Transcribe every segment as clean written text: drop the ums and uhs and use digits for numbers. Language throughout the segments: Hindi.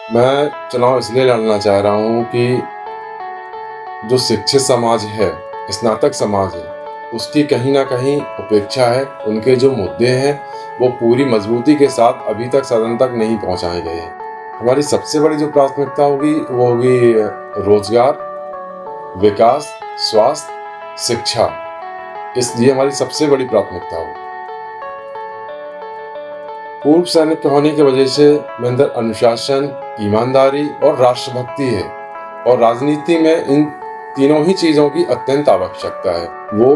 मैं चुनाव इसलिए लड़ना चाह रहा हूँ कि जो शिक्षित समाज है, स्नातक समाज है, उसकी कहीं न कहीं उपेक्षा है। उनके जो मुद्दे हैं, वो पूरी मज़बूती के साथ अभी तक सदन तक नहीं पहुँचाए गए हैं। हमारी सबसे बड़ी जो प्राथमिकता होगी, वो होगी रोज़गार, विकास, स्वास्थ्य, शिक्षा। इसलिए हमारी सबसे बड़ी प्राथमिकता होगी। पूर्व सैनिक होने की वजह से मेरे अंदर अनुशासन, ईमानदारी और राष्ट्रभक्ति है, और राजनीति में इन तीनों ही चीज़ों की अत्यंत आवश्यकता है। वो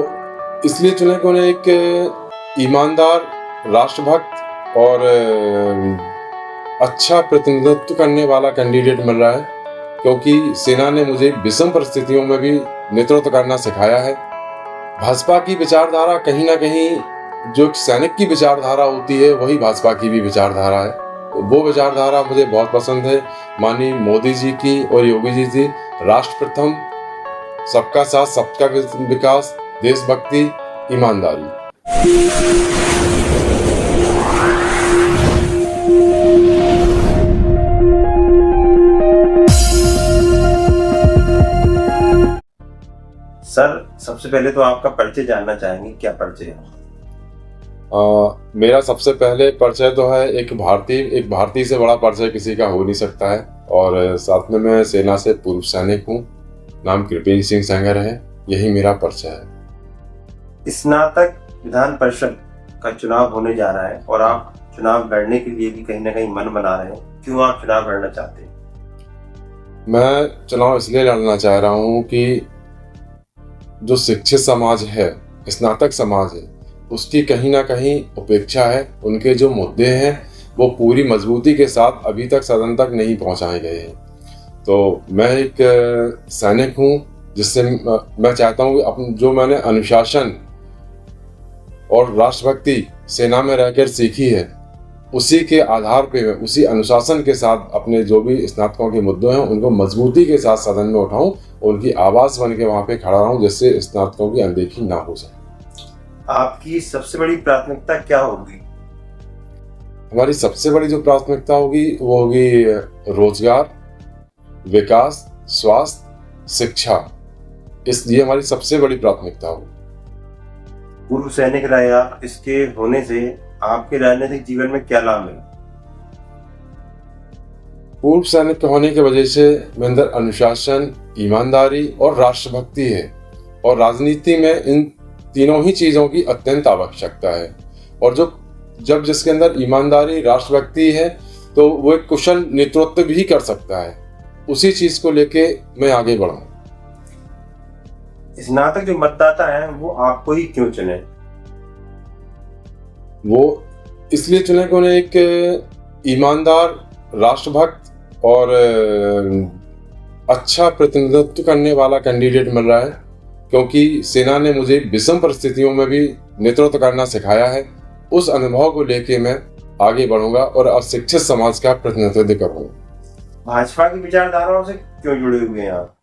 इसलिए चुने कि उन्हें एक ईमानदार, राष्ट्रभक्त और अच्छा प्रतिनिधित्व करने वाला कैंडिडेट मिल रहा है, क्योंकि सेना ने मुझे विषम परिस्थितियों में भी नेतृत्व करना सिखाया है। भाजपा की विचारधारा कहीं न कहीं जो एक सैनिक की विचारधारा होती है, वही भाजपा की भी विचारधारा है। तो वो विचारधारा मुझे बहुत पसंद है। माननीय मोदी जी की और योगी जी राष्ट्र प्रथम, सबका साथ, सबका विकास, देशभक्ति, ईमानदारी। सर, सबसे पहले तो आपका परिचय जानना चाहेंगे, क्या परिचय है? मेरा सबसे पहले परिचय तो है एक भारतीय से बड़ा परिचय किसी का हो नहीं सकता है। और साथ में मैं सेना से पूर्व सैनिक हूँ। नाम कृपेश सिंह सेंगर है। यही मेरा परिचय है। स्नातक विधान परिषद का चुनाव होने जा रहा है और आप चुनाव लड़ने के लिए भी कहीं ना कहीं मन बना रहे हैं। क्यों आप चुनाव लड़ना चाहते हैं? मैं चुनाव इसलिए लड़ना चाह रहा हूँ कि जो शिक्षित समाज है, स्नातक समाज है, उसकी कहीं ना कहीं उपेक्षा है। उनके जो मुद्दे हैं, वो पूरी मजबूती के साथ अभी तक सदन तक नहीं पहुंचाए गए हैं। तो मैं एक सैनिक हूं, जिससे मैं चाहता हूं कि जो मैंने अनुशासन और राष्ट्रभक्ति सेना में रहकर सीखी है, उसी के आधार पे मैं उसी अनुशासन के साथ अपने जो भी स्नातकों के मुद्दे हैं, उनको मजबूती के साथ सदन में उठाऊं, उनकी आवाज़ बन के वहाँ पे खड़ा रहूं, जिससे स्नातकों की अनदेखी ना हो सके। आपकी सबसे बड़ी प्राथमिकता क्या होगी? हमारी सबसे बड़ी जो प्राथमिकता होगी, वो होगी रोजगार, विकास, स्वास्थ्य, शिक्षा। इसलिए हमारी सबसे बड़ी प्राथमिकता होगी। पूर्व सैनिक रहे आप, इसके होने से आपके राजनीतिक जीवन में क्या लाभ है? पूर्व सैनिक होने की वजह से मेरे अंदर अनुशासन, ईमानदारी और राष्ट्रभक्ति है, और राजनीति में इन तीनों ही चीज़ों की अत्यंत आवश्यकता है। और जब जिसके अंदर ईमानदारी, राष्ट्रभक्ति है, तो वो एक कुशल नेतृत्व भी कर सकता है। उसी चीज़ को लेके मैं आगे बढ़ूँ। स्नातक जो मतदाता है, वो आपको ही क्यों चुने? वो इसलिए चुने कि उन्हें एक ईमानदार, राष्ट्रभक्त और अच्छा प्रतिनिधित्व करने वाला कैंडिडेट मिल रहा है, क्योंकि सेना ने मुझे विषम परिस्थितियों में भी नेतृत्व करना सिखाया है। उस अनुभव को लेके मैं आगे बढ़ूंगा और अशिक्षित समाज का प्रतिनिधित्व करूंगा। भाजपा की विचारधाराओं से क्यों जुड़े हुए हैं आप?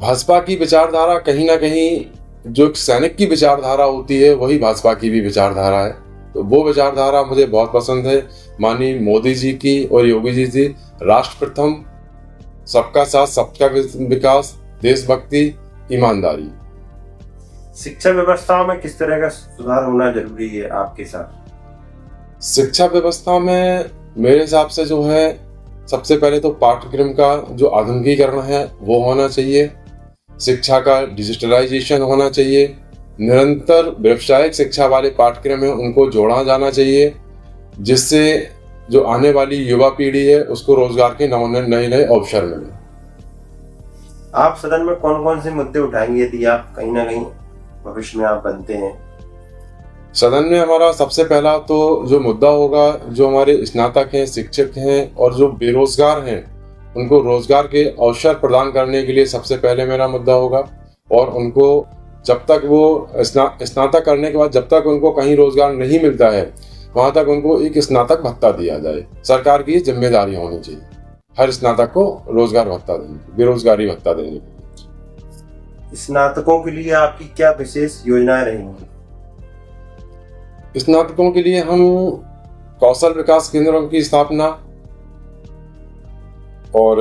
भाजपा की विचारधारा कहीं ना कहीं जो एक सैनिक की विचारधारा होती है, वही भाजपा की भी विचारधारा है। तो वो विचारधारा मुझे बहुत पसंद है। माननीय मोदी जी की और योगी जी राष्ट्र प्रथम, सबका साथ, सबका विकास, देशभक्ति, ईमानदारी। शिक्षा व्यवस्था में किस तरह का सुधार होना जरूरी है आपके साथ? शिक्षा व्यवस्था में मेरे हिसाब से जो है, सबसे पहले तो पाठ्यक्रम का जो आधुनिकीकरण है वो होना चाहिए। शिक्षा का डिजिटलाइजेशन होना चाहिए। निरंतर व्यावसायिक शिक्षा वाले पाठ्यक्रम हैं, उनको जोड़ा जाना चाहिए, जिससे जो आने वाली युवा पीढ़ी है, उसको रोजगार के नए नए अवसर मिले। आप सदन में कौन कौन से मुद्दे उठाएंगे यदि आप कहीं ना कहीं भविष्य में आप बनते हैं? सदन में हमारा सबसे पहला तो जो मुद्दा होगा, जो हमारे स्नातक हैं, शिक्षक हैं और जो बेरोजगार हैं, उनको रोजगार के अवसर प्रदान करने के लिए सबसे पहले मेरा मुद्दा होगा। और उनको जब तक वो स्नातक करने के बाद जब तक उनको कहीं रोजगार नहीं मिलता है, वहाँ तक उनको एक स्नातक भत्ता दिया जाए। सरकार की जिम्मेदारी होनी चाहिए हर स्नातक को रोजगार भत्ता देने, बेरोजगारी भत्ता देने की। स्नातकों के लिए आपकी क्या विशेष योजनाएं रहेंगी? स्नातकों के लिए हम कौशल विकास केंद्रों की स्थापना, और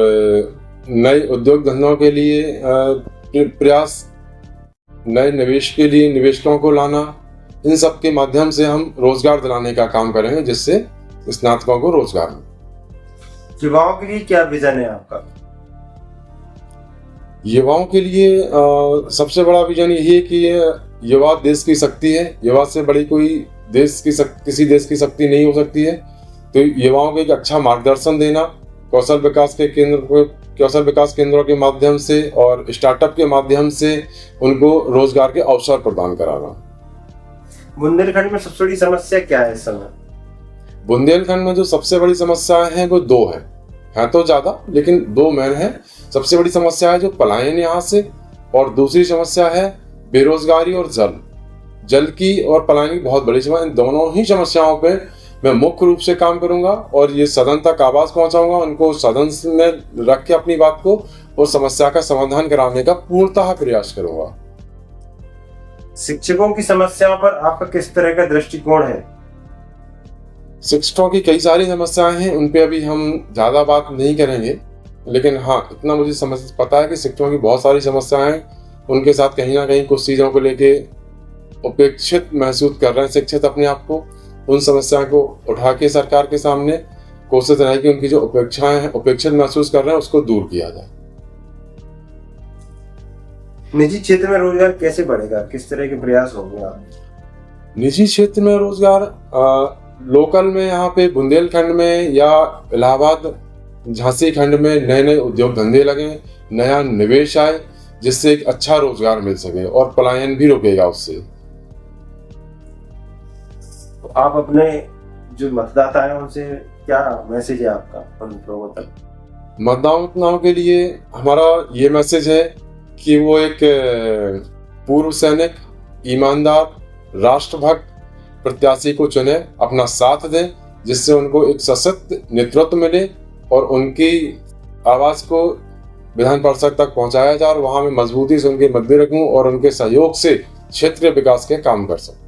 नए उद्योग धंधों के लिए प्रयास, नए निवेश के लिए निवेशकों को लाना, इन सब के माध्यम से हम रोजगार दिलाने का काम करेंगे, जिससे स्नातकों को रोजगार मिले। युवाओं के लिए क्या विजन है आपका? युवाओं के लिए सबसे बड़ा विजन यही है कि युवा देश की शक्ति है। युवा से बड़ी कोई किसी देश की शक्ति नहीं हो सकती है। तो युवाओं को एक अच्छा मार्गदर्शन देना, कौशल विकास केंद्रों के माध्यम से और स्टार्टअप के माध्यम से उनको रोजगार के अवसर प्रदान कराना। बुंदेलखंड में सबसे बड़ी समस्या क्या है इस समय? बुंदेलखंड में जो सबसे बड़ी समस्या है वो दो है तो ज्यादा, लेकिन दो मेन है। सबसे बड़ी समस्या है जो पलायन यहाँ से, और दूसरी समस्या है बेरोजगारी और जल की और पलायन की बहुत बड़ी समस्या। इन दोनों ही समस्याओं पे मैं मुख्य रूप से काम करूंगा और ये सदन तक आवाज पहुंचाऊंगा, उनको सदन में रख के अपनी बात को और समस्या का समाधान कराने का पूर्णतः प्रयास करूंगा। शिक्षकों की समस्याओं पर आपका किस तरह का दृष्टिकोण है? शिक्षकों की कई सारी समस्याएं हैं, उन पे अभी हम ज्यादा बात नहीं करेंगे, लेकिन हाँ इतना मुझे पता है कि शिक्षकों की बहुत सारी समस्याएं हैं। उनके साथ कहीं ना कहीं कुछ चीजों को लेके उपेक्षित महसूस कर रहे हैं शिक्षक अपने आप को। उन समस्याओं को उठा के सरकार के सामने कोशिश रहे कि उनकी जो उपेक्षित महसूस कर रहे हैं उसको दूर किया जाए। निजी क्षेत्र में रोजगार कैसे बढ़ेगा? किस तरह के प्रयास होंगे आप? निजी क्षेत्र में रोजगार लोकल में यहाँ पे बुंदेलखंड में या इलाहाबाद झांसी खंड में नए नए उद्योग धंधे लगे, नया निवेश आए, जिससे एक अच्छा रोजगार मिल सके और पलायन भी रुकेगा उससे। तो आप अपने जो मतदाता हैं उनसे क्या मैसेज है आपका उन लोगों तक? मतदाताओं के लिए हमारा ये मैसेज है कि वो एक पूर्व सैनिक, ईमानदार, राष्ट्रभक्त प्रत्याशी को चुने, अपना साथ दें, जिससे उनको एक सशक्त नेतृत्व मिले और उनकी आवाज को विधान परिषद तक पहुंचाया जाए और वहां में मजबूती से उनके मध्य रखूं और उनके सहयोग से क्षेत्रीय विकास के काम कर सकूं।